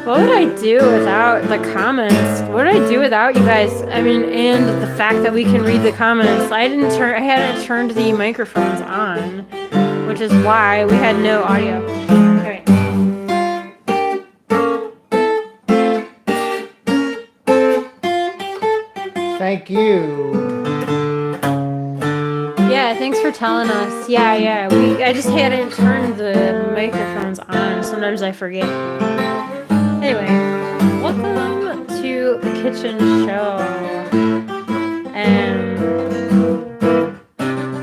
What would I do without the comments? What would I do without you guys? I mean, and the fact that we can read the comments. I hadn't turned the microphones on, which is why we had no audio. Alright. Thank you. Yeah, thanks for telling us. Yeah. I just hadn't turned the microphones on. Sometimes I forget. Anyway, welcome to the kitchen show. And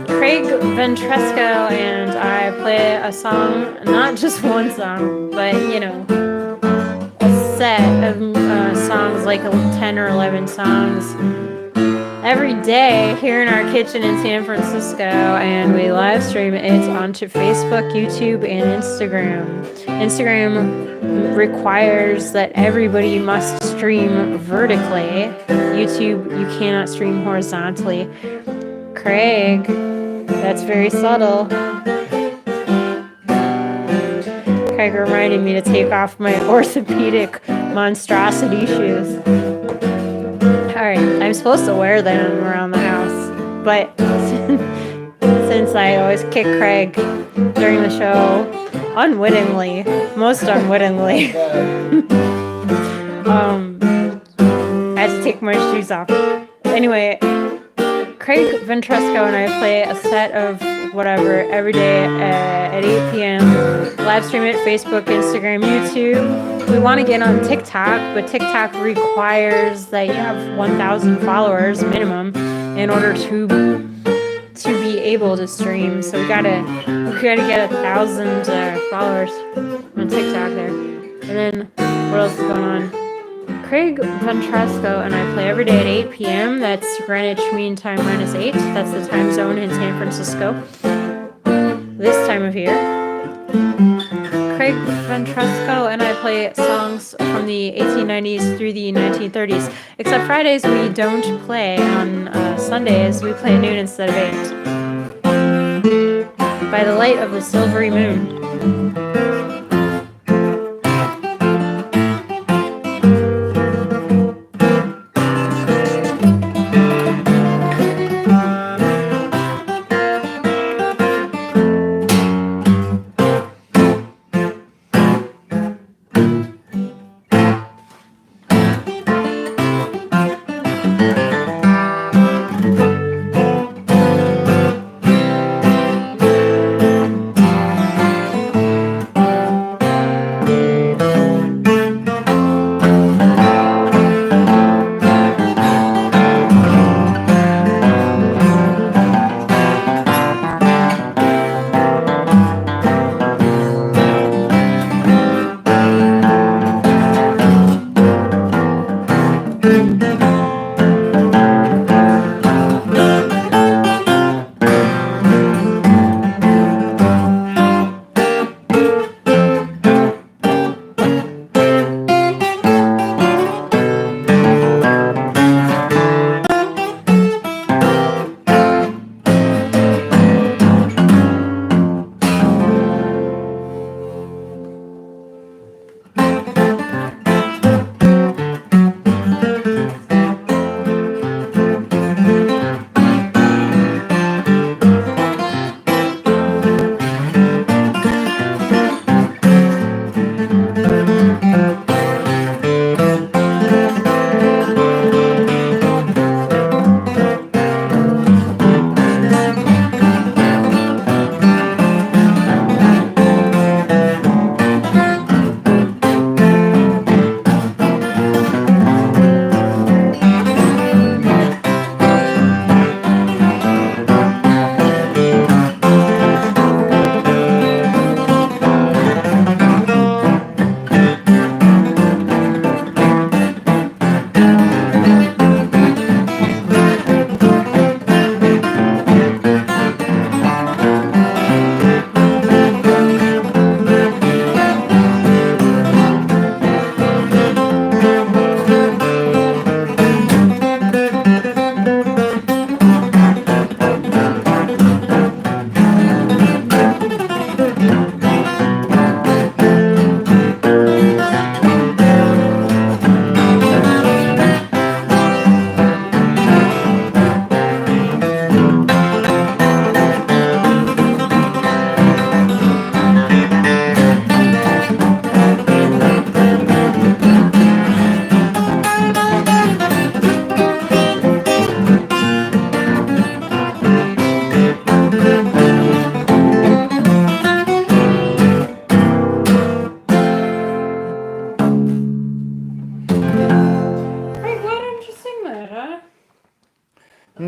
Craig Ventresco and I play a song, not just one song, but a set of songs, like 10 or 11 songs every day here in our kitchen in San Francisco, and we live stream it onto Facebook, YouTube, and Instagram. Instagram requires that everybody must stream vertically. YouTube, you cannot stream horizontally. Craig, that's very subtle. Craig reminded me to take off my orthopedic monstrosity shoes. Alright, I'm supposed to wear them around the house, but since I always kick Craig during the show, unwittingly, most unwittingly, I had to take my shoes off. Anyway, Craig Ventresco and I play a set of whatever every day at 8 p.m. Live stream it, Facebook, Instagram, YouTube. We want to get on TikTok, but TikTok requires that you have 1,000 followers minimum in order to be able to stream. So we gotta get 1,000 followers on TikTok there. And then what else is going on? Craig Ventresco and I play every day at 8 p.m. That's Greenwich Mean Time -8. That's the time zone in San Francisco this time of year. Craig Ventresco and I play songs from the 1890s through the 1930s. Except Fridays we don't play. On Sundays we play at noon instead of 8. By the light of the silvery moon.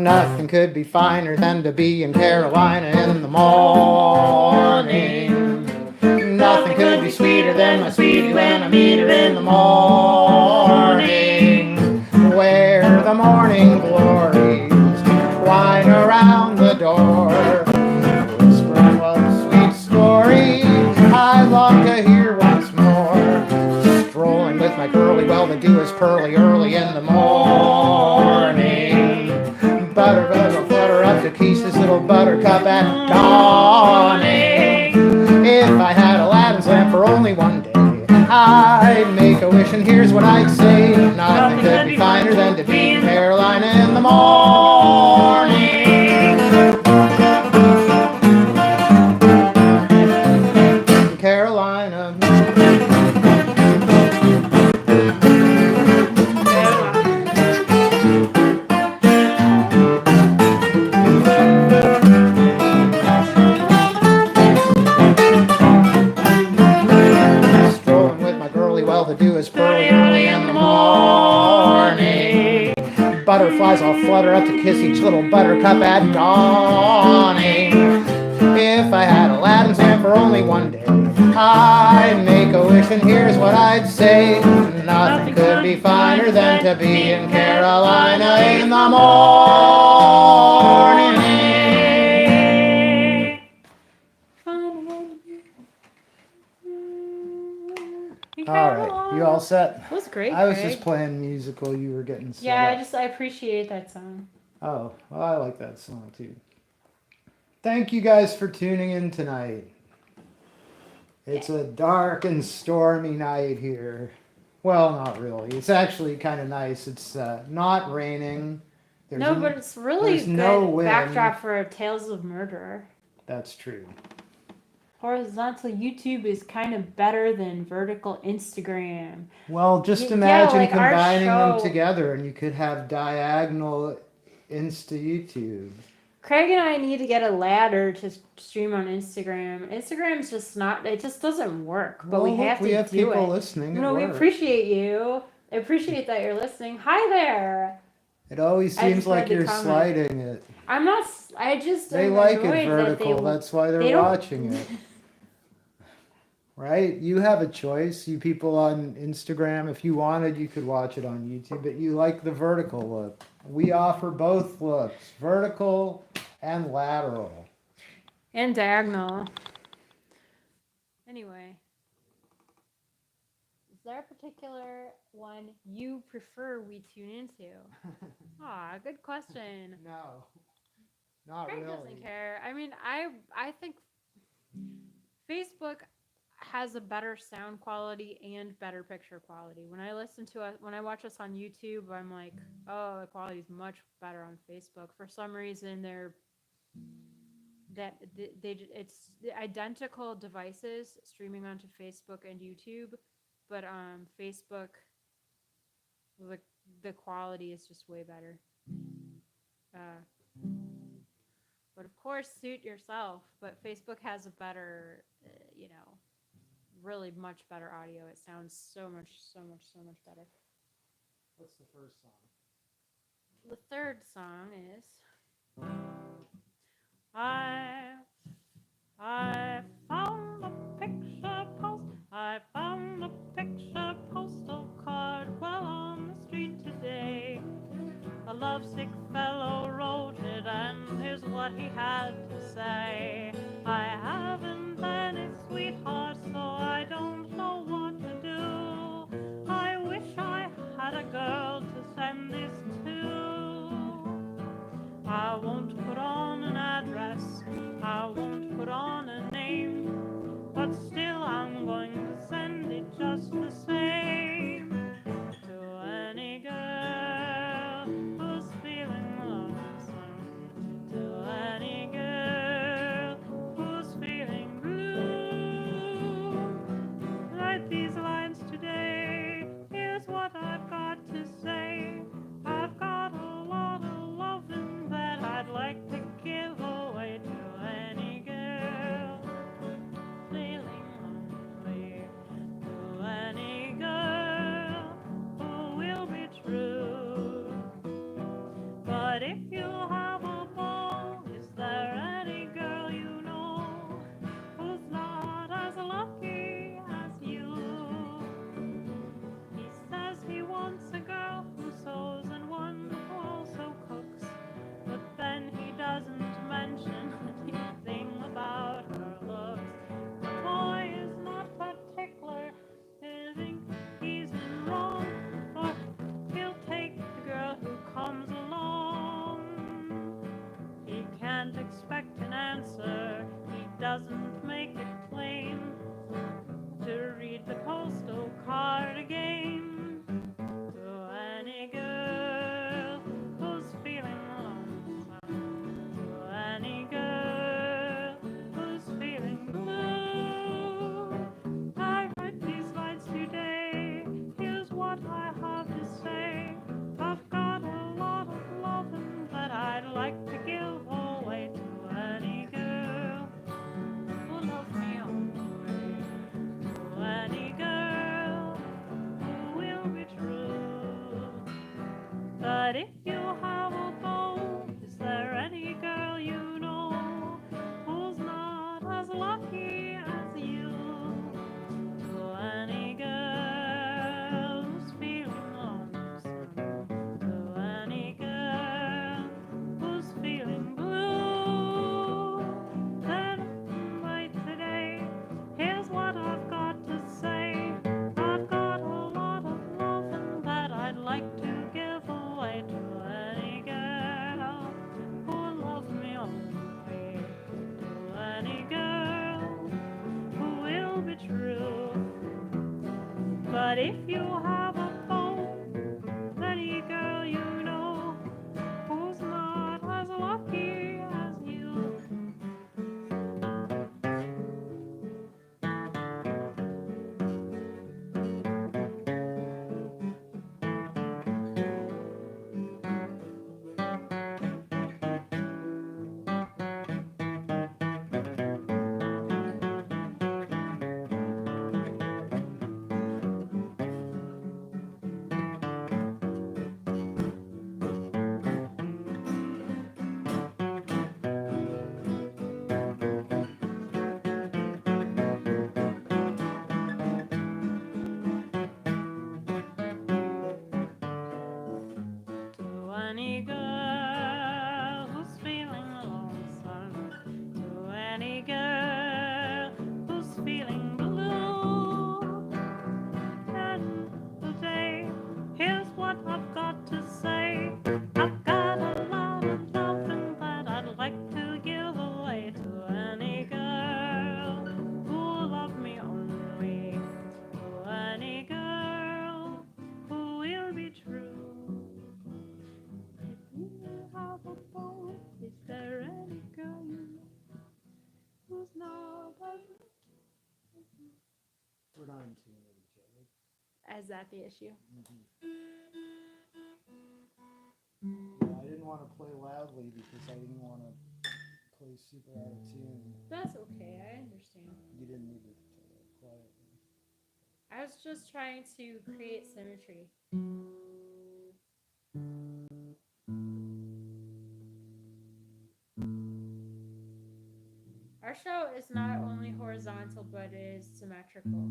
Nothing could be finer than to be in Carolina in the morning. Nothing could be sweeter than my sweetie when I meet her in the morning. Where the morning glories whine around the door, whispering love's sweet story I long to hear once more. Strolling with my girlie, well the dew is pearly early in the morning. Butter, butter, flutter up to Keisha's little buttercup at dawning. If I had Aladdin's lamp for only one day, I'd make a wish and here's what I'd say. Nothing could be finer than to be in Carolina in the morning. Carolina. The dew is pearly early in the morning. Butterflies all flutter up to kiss each little buttercup at dawning. If I had Aladdin's lamp for only one day, I'd make a wish and here's what I'd say. Nothing could be finer than to be in Carolina in the morning. All right, you all set? That was great. I was Craig. just playing musical. You were getting set Yeah, up. I appreciate that song. Oh, well, I like that song too. Thank you guys for tuning in tonight. It's a dark and stormy night here. Well, not really. It's actually kind of nice. It's not raining. But it's really good no wind. backdrop for Tales of Murder. That's true. Horizontal YouTube is kind of better than vertical Instagram. Well, just imagine like our combining them show- together and you could have diagonal Insta YouTube. Craig and I need to get a ladder to stream on Instagram. Instagram's just not, it just doesn't work, but Well, we have look, to have do people it. listening. No, we works. appreciate you. I appreciate that you're listening. Hi there. It always I seems just like read the you're comment. sliding it. I'm not, I just They am like it annoyed vertical. that That's why they they're don't- watching it. Right? You have a choice. You people on Instagram, if you wanted, you could watch it on YouTube, but you like the vertical look. We offer both looks, vertical and lateral. And diagonal. Anyway. Is there a particular one you prefer we tune into? Ah, good question. No, not Craig really. doesn't care. I mean, I think Facebook has a better sound quality and better picture quality. When I watch us on YouTube, I'm like, oh, the quality is much better on Facebook. For some reason, it's the identical devices streaming onto Facebook and YouTube, but Facebook, the quality is just way better. But of course, suit yourself. But Facebook has a better, really much better audio. It sounds so much better. What's the first song? The third song is I found a picture post. I found a picture postal card while on the street today. A lovesick fellow wrote it, and here's what he had to say. I haven't any sweetheart, so I don't know what to do. I wish I had a girl to send this to. I won't put on an address, I won't put on a name, but still I'm going to send it just the same to any girl who's feeling lonesome, to any girl I have to say, I've got a lot of loving that I'd like to give away to any girl who loves me only, to any girl who will be true. But if you have a beau, is there any girl you know who's not as lucky as you? To any girl who's feeling lonesome, to any girl who's feeling blue, then by today, here's what I've got to say. I've got a lot of loving that I'd like to give away to any girl who loves me only, to any girl who will be true. But if you have a beau, any girl you know who's not as lucky as you. To any girl who's feeling lonesome, to any girl who's feeling blue, and today, here's what I've got to say. I've got a lot of loving that I'd like to give away to any girl who loves me only, to any girl who will be true. If you have a beau, is there any girl you know who's not as... We're not in tune with each other. Is that the issue? Yeah, I didn't want to play loudly because I didn't want to play super out of tune. That's okay, I understand. You didn't need to play it quietly. I was just trying to create symmetry. Our show is not only horizontal, but it is symmetrical.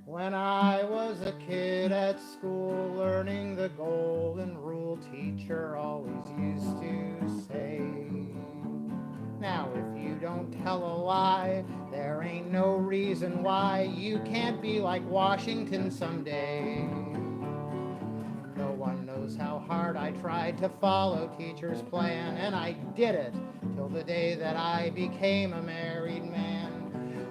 When I was a kid at school learning the golden rule, teacher always used to say, now if you don't tell a lie, there ain't no reason why you can't be like Washington someday. No one knows how hard I tried to follow teacher's plan, and I did it till the day that I became a married man.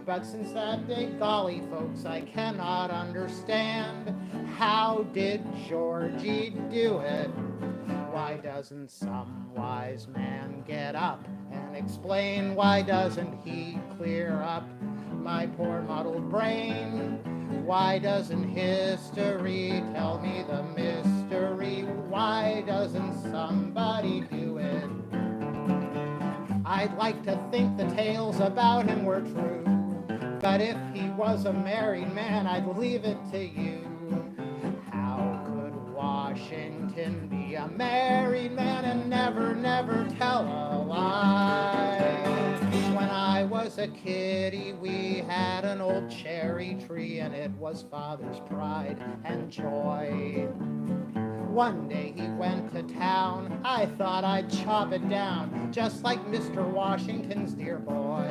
But since that day, golly folks, I cannot understand, how did Georgie do it? Why doesn't some wise man get up and explain? Why doesn't he clear up my poor muddled brain? Why doesn't history tell me the mystery mystery. Why doesn't somebody do it? I'd like to think the tales about him were true, but if he was a married man, I'd leave it to you. How could Washington be a married man and never, never tell a lie? When I was a kiddie, we had an old cherry tree, and it was Father's pride and joy. One day he went to town, I thought I'd chop it down, just like Mr. Washington's dear boy.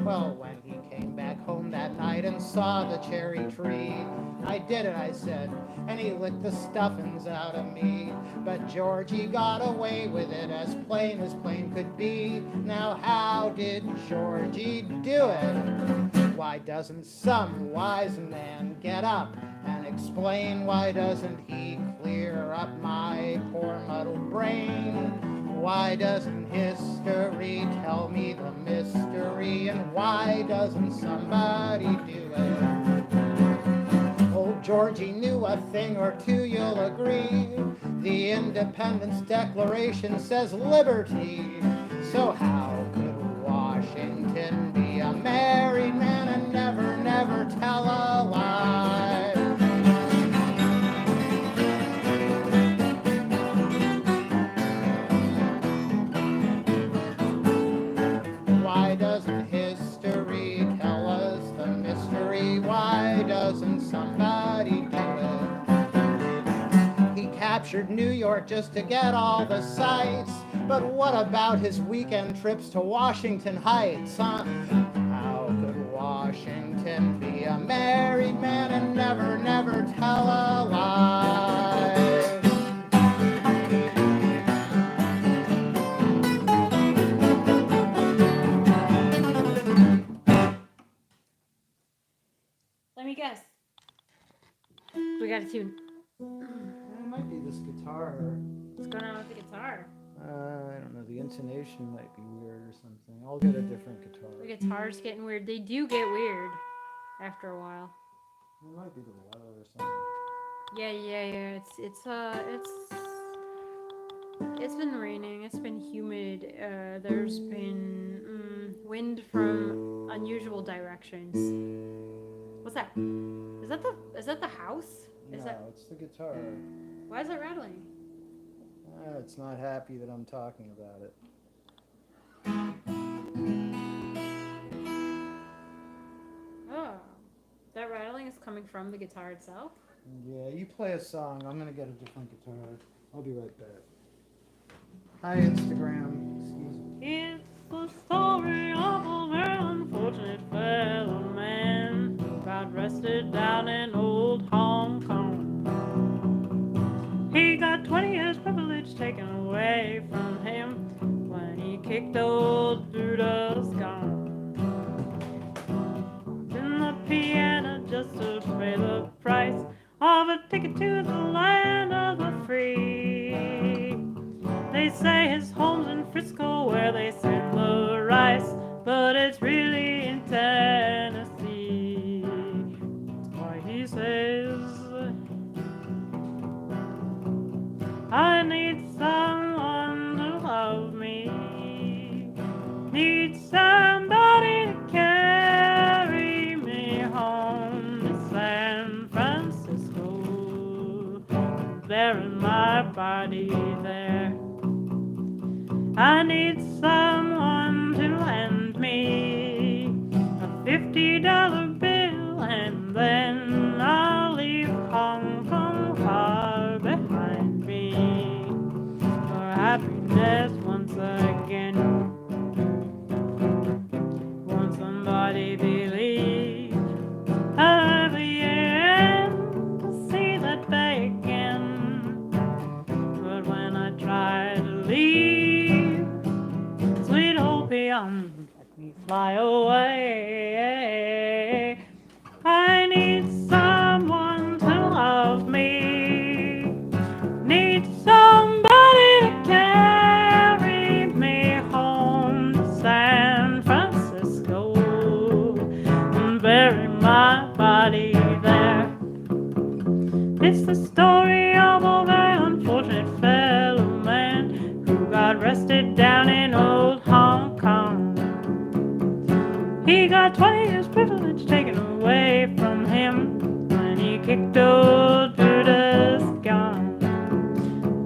Well, when he came back home that night and saw the cherry tree, I did it, I said, and he licked the stuffings out of me. But Georgie got away with it as plain could be. Now how did Georgie do it? Why doesn't some wise man get up and explain? Why doesn't he clear up my poor muddled brain? Why doesn't history tell me the mystery? And why doesn't somebody do it? Old Georgie knew a thing or two, you'll agree. The Independence Declaration says liberty. So how could Washington be a married man and never, never tell a lie? Why doesn't history tell us the mystery? Why doesn't somebody do it? He captured New York just to get all the sights, but what about his weekend trips to Washington Heights, huh? How could Washington be a married man and never, never tell a lie? Let me guess. We got a tune. It might be this guitar. What's going on with the guitar? I don't know. The intonation might be weird or something. I'll get a different guitar. The guitar's getting weird. They do get weird after a while. It might be the weather or something. Yeah. It's been raining. It's been humid. There's been wind from unusual directions. What's that? Is that the house? It's the guitar. Why is it rattling? It's not happy that I'm talking about it. Oh, that rattling is coming from the guitar itself? Yeah, you play a song. I'm gonna get a different guitar. I'll be right back. Hi, Instagram. Excuse me. It's the story of a very unfortunate fellow man who got arrested down in old Hong Kong. He got 20 years privilege taken away from him when he kicked old Buddha's gone. In the piano just to pay the price of a ticket to the land of the free. They say his home's in Frisco where they send the rice, but it's really in Tennessee. That's why he says, I need someone to love me, need somebody to carry me home to San Francisco, bury my body there. I need someone to lend me a $50 bill, and then I'll leave Hong Kong far behind me for happiness once again. Won't somebody believe I'll have the end to see that day again? But when I try to leave, sweet old peon, let me fly away. I need someone to love me, need somebody to carry me home to San Francisco and bury my body there. It's the story of a got arrested down in old Hong Kong. He got 20 years privilege taken away from him when he kicked old Buddha's gone.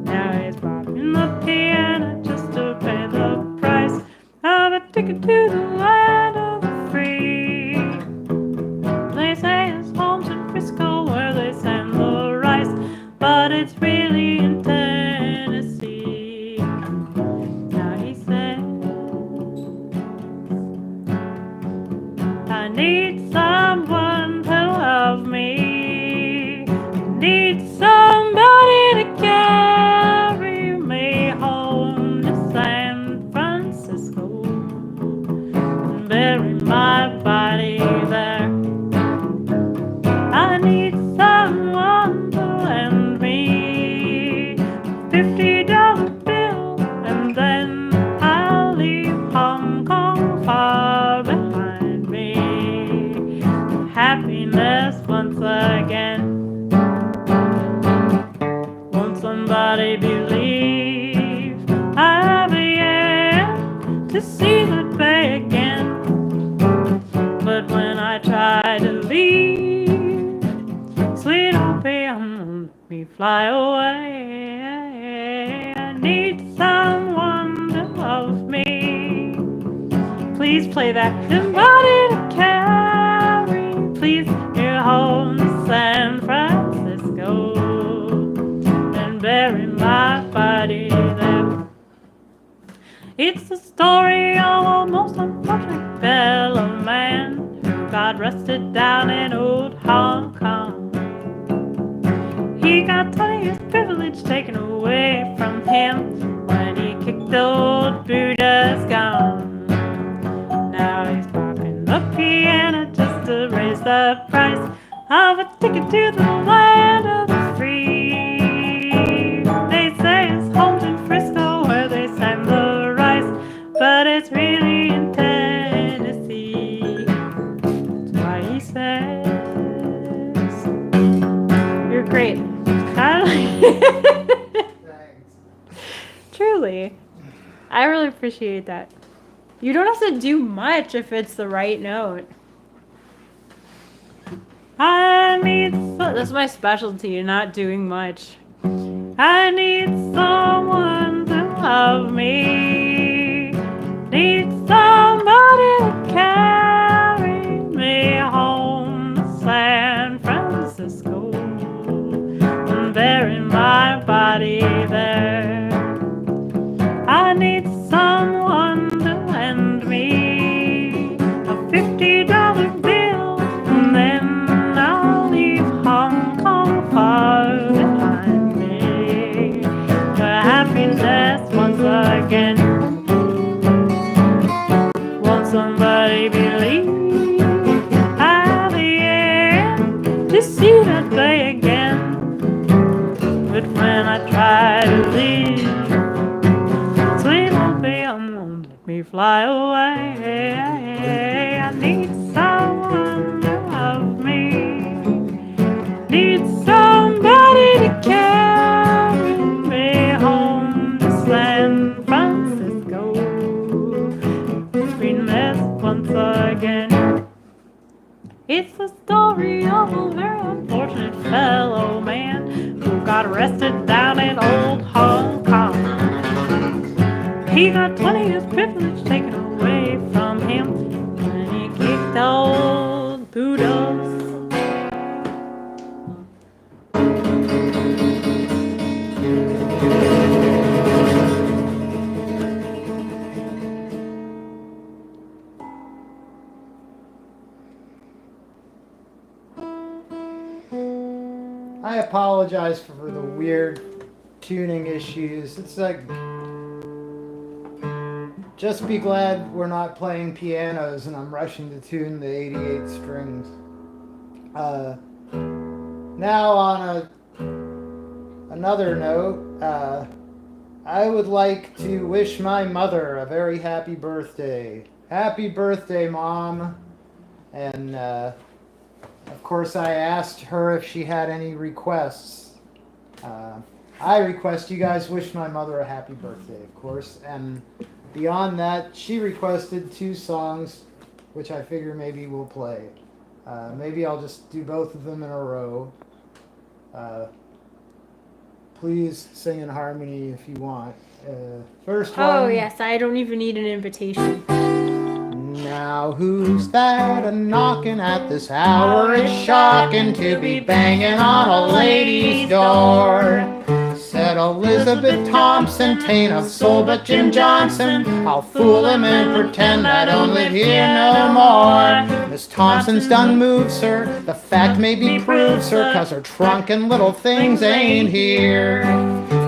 Now he's popping the piano just to pay the price of a ticket to the land of the free. They say his home's in Frisco where they send the rice, but it's really in Tennessee. Now he says, I need someone to love me. I need somebody to carry me home to San Francisco and bury my body there. I need someone to lend me a $50 bill, and then I'll leave Hong Kong far behind me. Happiness once again. Won't somebody believe I'll be able to see that bay again? But when I try to leave, sweet opium, let me fly away. I need someone to love me. Please play that. Somebody to carry. Please get home to San Francisco and bury my body there. It's the story of a most unfortunate fellow man who got arrested down in old Hong Kong. He got 20 years privilege taken away from him when he kicked old Buddha's gone. Now he's popping the piano just to raise the price of a ticket to the land of the free. They say his home's in Frisco where they send the rice, but it's really in Tennessee. That's why he says, you're great. Thanks. Truly. I really appreciate that. You don't have to do much if it's the right note. That's my specialty, not doing much. I need someone to love me. Need somebody to carry me home to San Francisco and bury my body there. I need someone to lend me a $50 bill, and then I'll leave Hong Kong far behind me. For happiness once again. Won't somebody believe I'll be able to see that day again? But when I try to leave, sweet opium won't let me fly away. I need someone to love me. Need somebody to carry me home to San Francisco. Sweetness once again. It's the story of a very unfortunate fellow man who got arrested down in old Hong Kong. He got 20 years privilege taken away from him when he kicked old Buddha's. I apologize for the weird tuning issues. It's like, just be glad we're not playing pianos and I'm rushing to tune the 88 strings. Now on another note, I would like to wish my mother a very happy birthday. Happy birthday, Mom. And of course I asked her if she had any requests. I request you guys wish my mother a happy birthday, of course. And beyond that, she requested 2 songs, which I figure maybe we'll play. Maybe I'll just do both of them in a row. Please sing in harmony if you want. First one. Oh, yes, I don't even need an invitation. Now who's that a-knocking at this hour? It's shocking to be banging on a lady's door. Said Elizabeth Thompson, tain't a soul but Jim Johnson. I'll fool him and pretend I don't live here no more. Miss Thompson's done moved, sir. The fact may be proved, sir, 'cause her trunk and little things ain't here.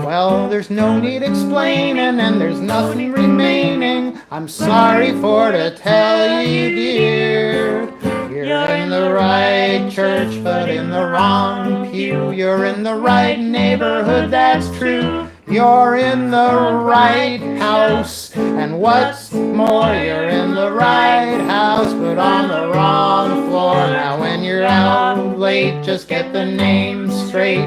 Well, there's no need explaining, and there's nothing remaining. I'm sorry for to tell you, dear. You're in the right church, but in the wrong pew. You're in the right neighborhood, that's true. You're in the right house, and what's more, you're in the right house, but on the wrong floor. Now when you're out late, just get the name straight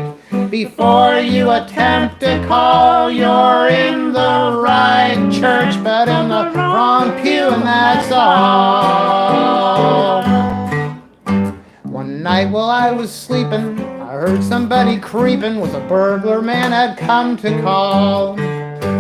before you attempt to call. You're in the right church, but in the wrong pew, and that's all. One night while I was sleeping, I heard somebody creeping. Was a burglar man had come to call.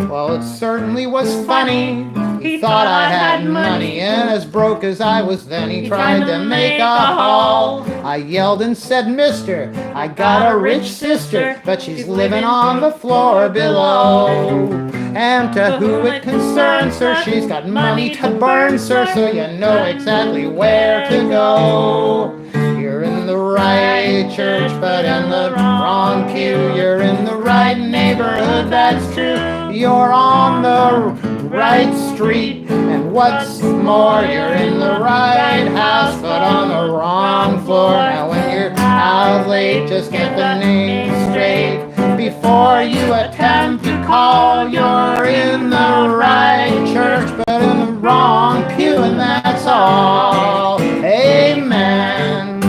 Well, it certainly was funny. He thought I had money, and as broke as I was then, he tried to make a haul. I yelled and said, mister, I got a rich sister, but she's living on the floor below. And to who it concerns, sir, she's got money to burn, sir, so you know exactly where to go. You're in the right church, but in the wrong pew. You're in the right neighborhood, that's true. You're on the right street, and what's more, you're in the right house, but on the wrong floor. Now when you're out late, just get the name straight before you attempt to call. You're in the right church, but in the wrong pew, and that's all. Amen.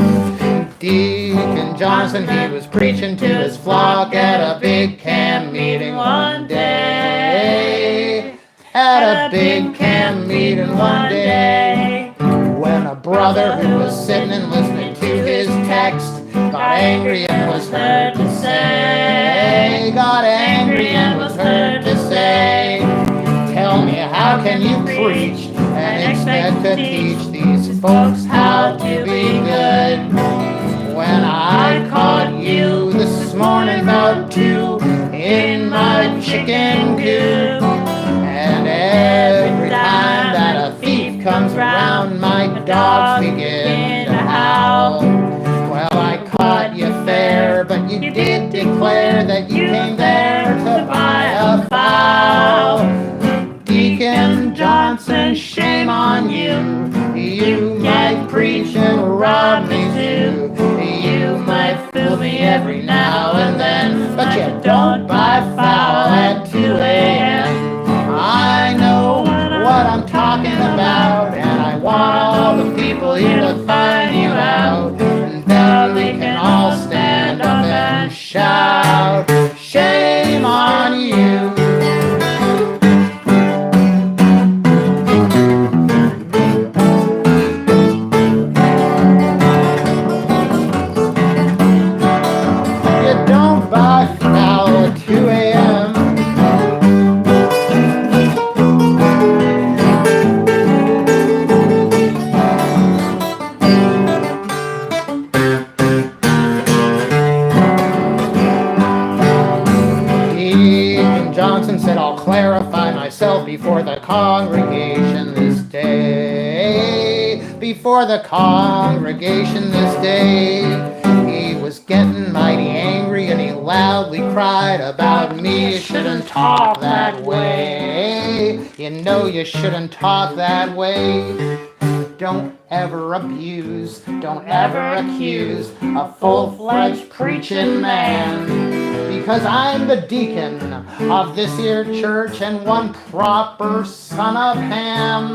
Deacon Johnson, he was preaching to his flock at a big camp meeting one day. At a big camp meeting one day, when a brother who was sitting and listening to his text got angry and was heard to say, got angry and was heard to say, tell me, how can you preach and expect to teach these folks how to be good? When I caught you this morning about 2 in my chicken coop, and every time that a thief comes around, my dogs begin to howl. Well, I caught you fair, but you did declare that you came there to buy a fowl. Deacon Johnson, shame on you. You might preach and rob me too. You might fool me every now and then, but you don't buy fowl at 2 a.m. I know what I'm talking about, and I want all the people here to find you out. And then we can all stand up and shout, shame on you. Before the congregation this day, before the congregation this day, he was getting mighty angry and he loudly cried about me. You shouldn't talk that way. You know you shouldn't talk that way. Don't ever abuse, don't ever accuse a full-fledged preaching man. Because I'm the deacon of this here church and one proper son of Ham.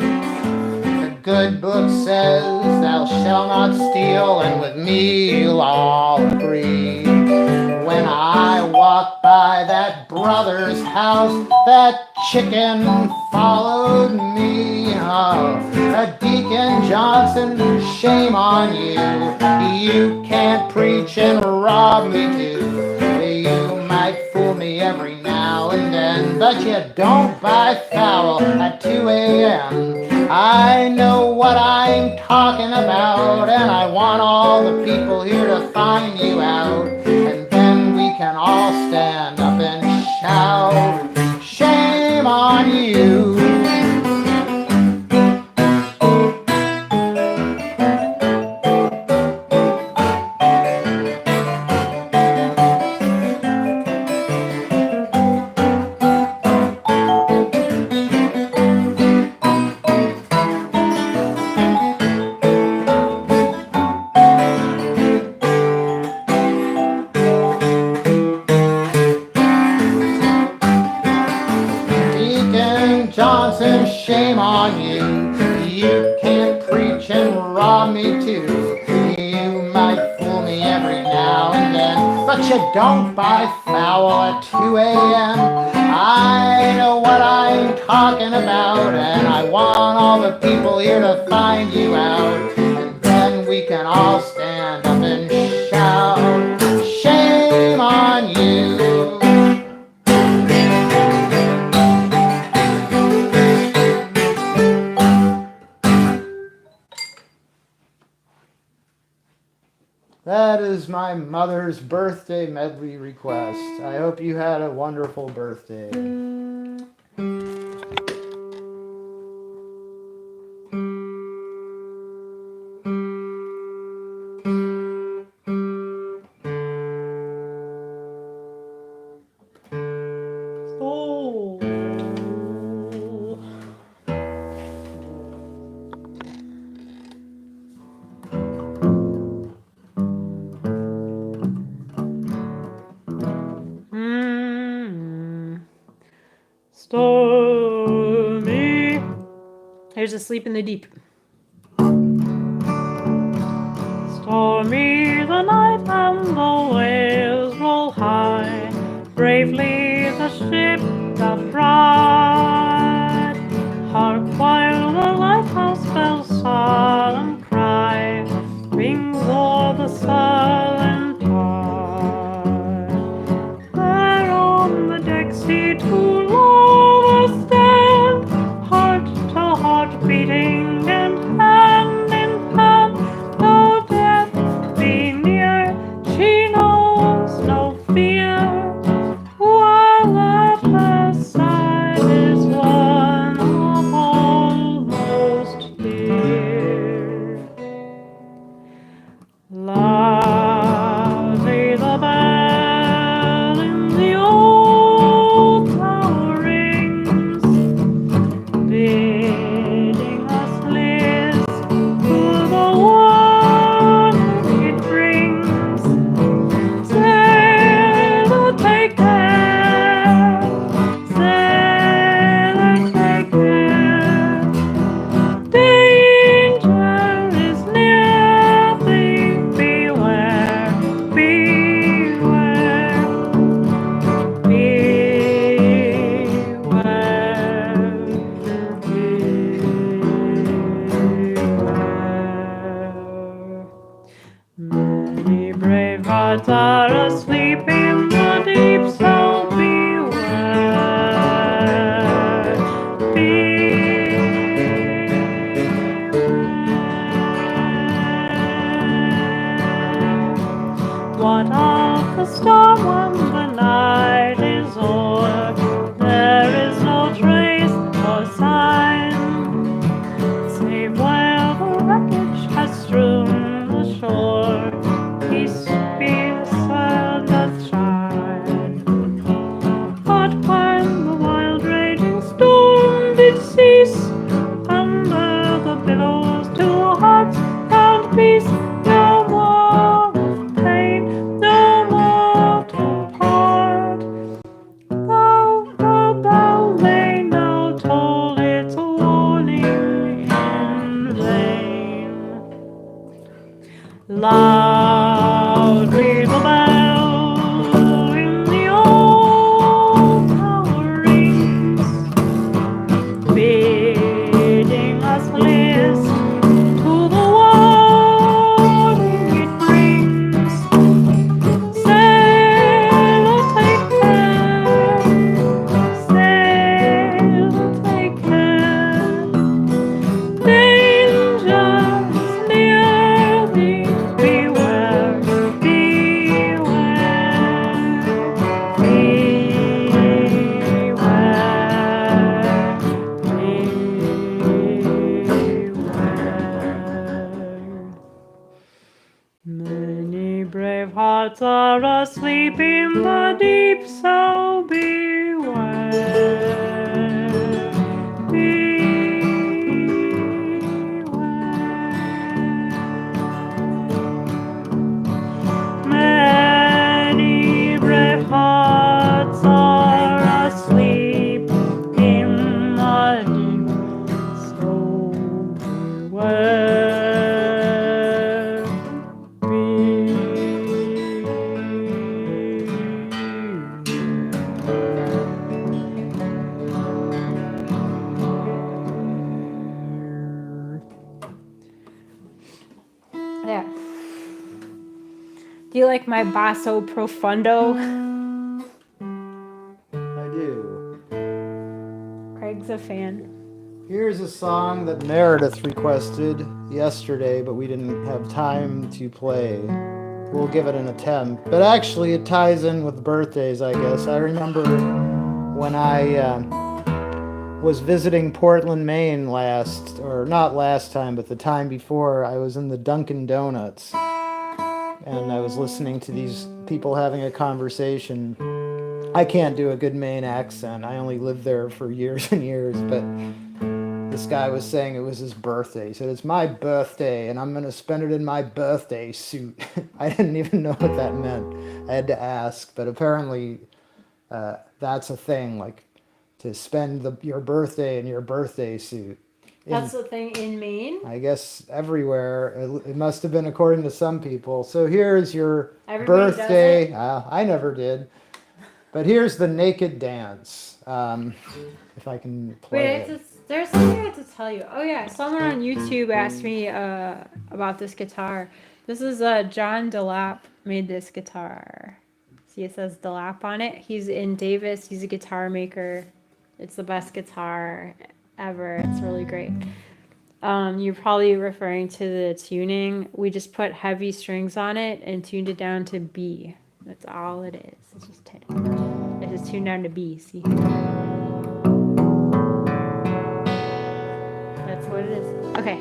The good book says thou shalt not steal, and with me you'll all agree. When I walked by that brother's house, that chicken followed me. Oh, Deacon Johnson, shame on you. You can't preach and rob me too. You might fool me every now and then, but you don't buy foul at 2 a.m. I know what I'm talking about, and I want all the people here to find you out. And then we can all stand up and shout, shame on you. Johnson, shame on you. You can't preach and rob me too. You might fool me every now and then, but you don't buy foul at 2 a.m. I know what I'm talking about, and I want all the people here to find you out. And then we can all stand up and shout, shame on you. That is my mother's birthday medley request. I hope you had a wonderful birthday. Stormy. Here's Asleep in the Deep. Stormy the night and the waves roll high. Bravely the ship doth ride. Hark while the lighthouse bells solemn cry. Rings o'er the silent tide. There on the deck see two lovers stand, heart to heart beating and hand in hand. Though death be near, she knows no fear, while at her side is one almost dear. Loudly the bell in the old tower rings, bidding us list to the one it brings. Sailor, take care, sailor, take care. Danger is near thee, beware, beware, beware. Many brave hearts are asleep in the deep, so beware, what of the storm when the night is o'er? There is no trace or sign, save where the wreckage has strewn the shore. Peace be sun doth shine. But when the wild raging storm did cease, under the billows two hearts found peace. No more of pain, no more to part. Though the bell may now toll its warning in vain. Loudly the bell in the list to the warning it brings. Sail, take care, sail, take care. Dangers near thee, beware, Many brave hearts are asleep in the deep, so beware. Many brave hearts are asleep in the deep, so beware. Yeah. Do you like my basso profundo? I do. Craig's a fan. Here's a song that Meredith requested yesterday, but we didn't have time to play. We'll give it an attempt. But actually, it ties in with birthdays, I guess. I remember when I was visiting Portland, Maine not last time, but the time before, I was in the Dunkin' Donuts. And I was listening to these people having a conversation. I can't do a good Maine accent. I only lived there for years and years, but this guy was saying it was his birthday. He said, "It's my birthday, and I'm going to spend it in my birthday suit." I didn't even know what that meant. I had to ask, but apparently that's a thing, like to spend your birthday in your birthday suit. That's the thing in Maine? I guess everywhere. It must have been according to some people. So here's your Everybody birthday. I never did. But here's the naked dance. If I can play it. There's something I have to tell you. Oh yeah, someone on YouTube asked me about this guitar. This is John DeLapp made this guitar. See, it says DeLapp on it. He's in Davis. He's a guitar maker. It's the best guitar ever. It's really great. You're probably referring to the tuning. We just put heavy strings on it and tuned it down to B. That's all it is. It's just tuned down to B. See? That's what it is. Okay.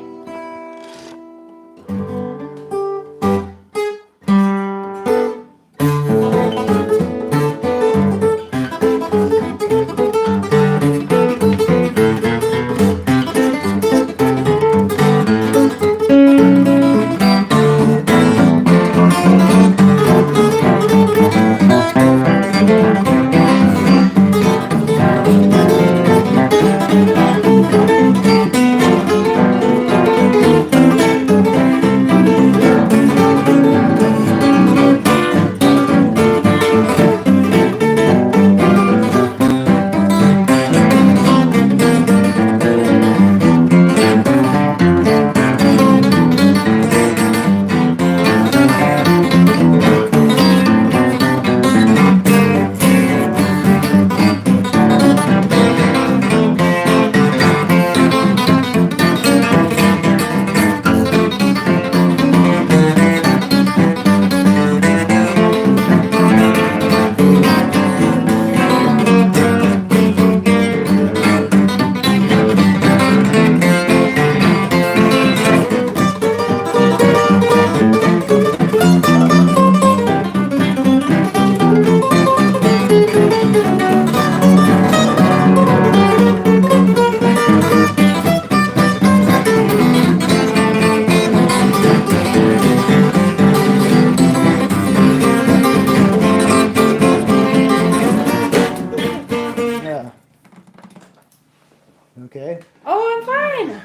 Okay. Oh, I'm fine.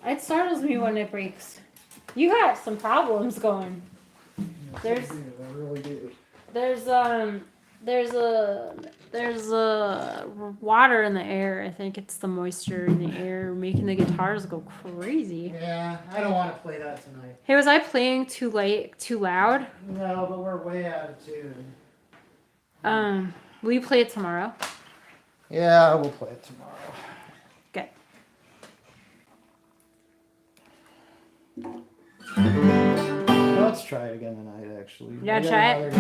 It startles me when it breaks. You got some problems going. There's I really do. there's There's water in the air. I think it's the moisture in the air making the guitars go crazy. Yeah, I don't want to play that tonight. Hey, was I playing too loud? No, but we're way out of tune. Will you play it tomorrow? Yeah, we'll play it tomorrow. Good. Let's try it again tonight, actually. Yeah, try it.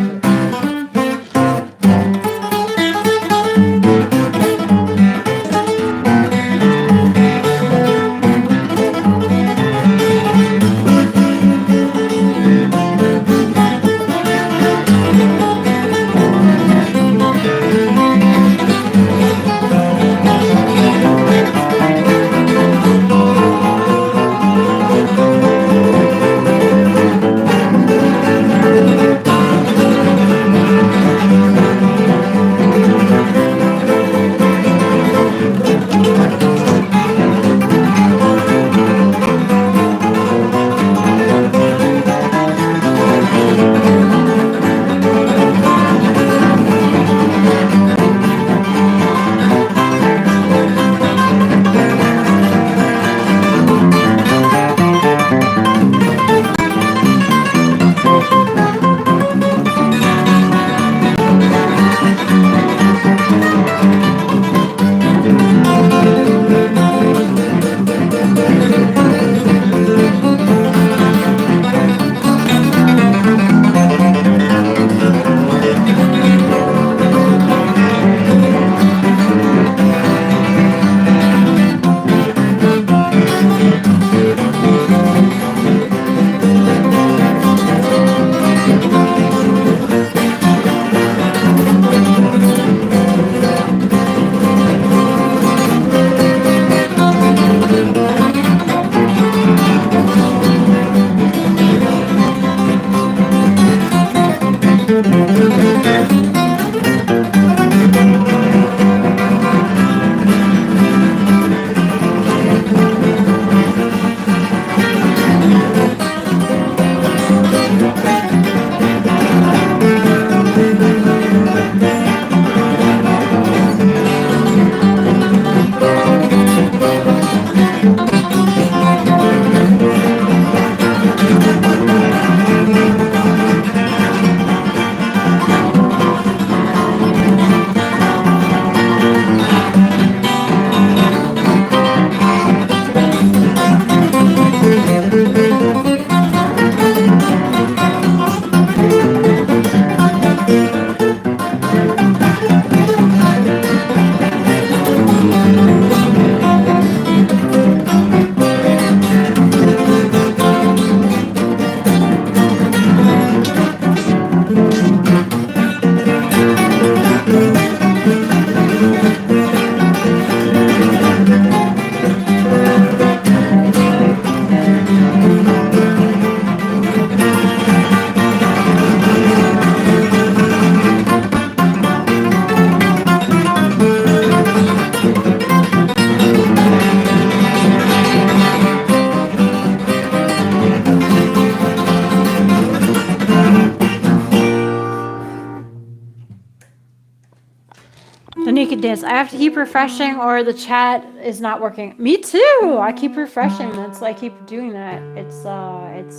The naked dance. I have to keep refreshing or the chat is not working. Me too. I keep refreshing. I keep doing that. It's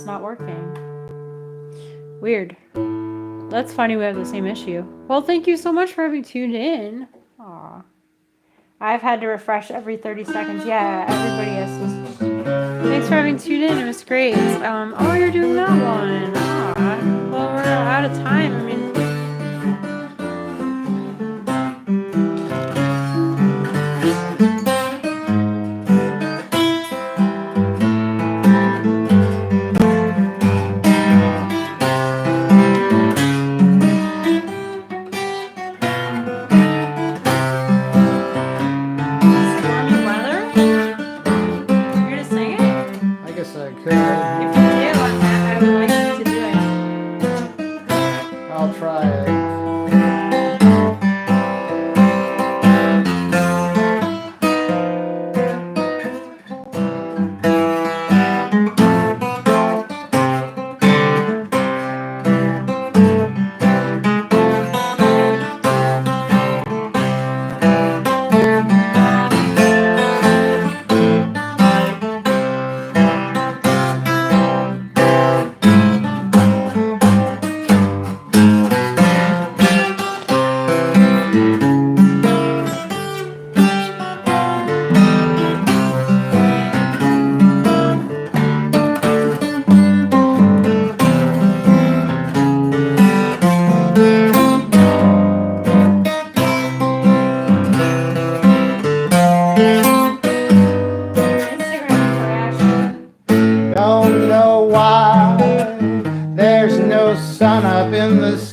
not working. Weird. That's funny we have the same issue. Well, thank you so much for having tuned in. Aw. I've had to refresh every 30 seconds. Yeah, everybody has to. Thanks for having tuned in. It was great. Oh, you're doing that one. Aw. Well, we're out of time. I mean,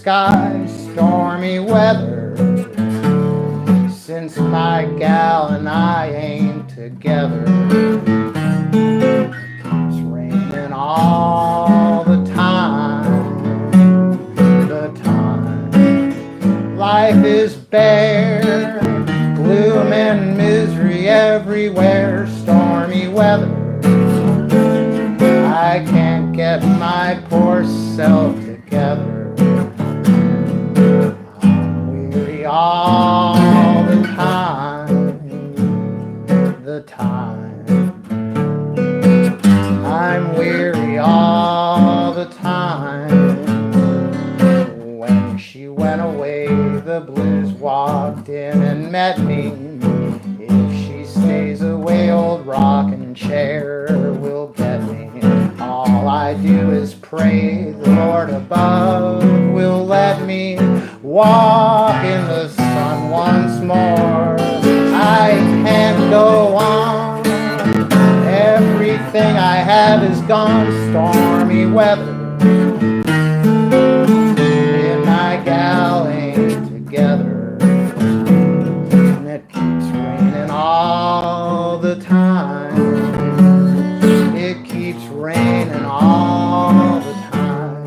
sky, stormy weather. Since my gal and I ain't together, it's raining all the time. The time life is bare, gloom and misery everywhere, stormy weather. I can't get my poor self together. I'm weary all the time. The time I'm weary all the time. When she went away, the blues walked in and met me. If she stays away, old rocking chair will get me. All I do is pray the Lord above will let me walk in the sun once more. I can't go on. Everything I have is gone. Stormy weather. Me and my gal ain't together. And it keeps raining all the time. It keeps raining all the time.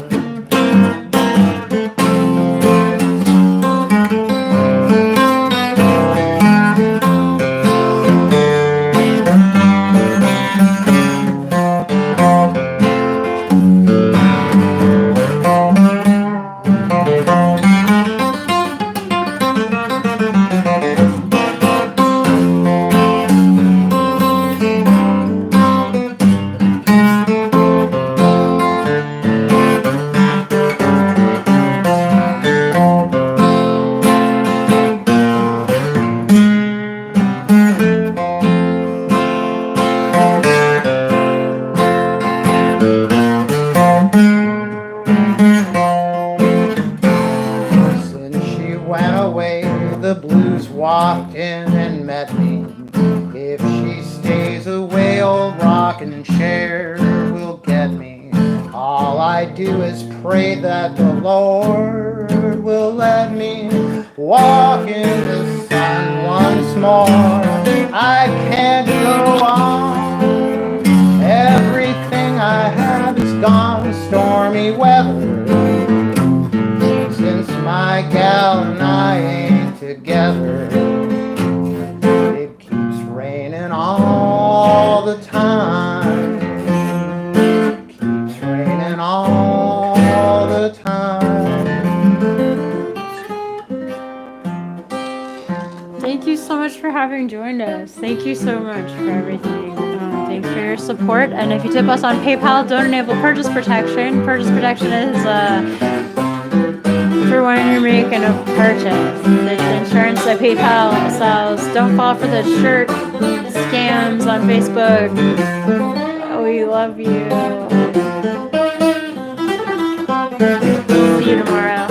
The blues walked in and met me. If she stays away, old rocking chair will get me. All I do is pray that the Lord will let me walk in the sun once more. I can't go on. Everything I have is gone. Stormy weather. Since my gal and I ain't together, it keeps raining all the time. It keeps raining all the time. Thank you so much for having joined us. Thank you so much for everything. Thanks for your support. And if you tip us on PayPal, don't enable purchase protection. Purchase protection is for when you're making a purchase. The insurance that PayPal sells. Don't fall for the shirt scams on Facebook. We love you. See you tomorrow.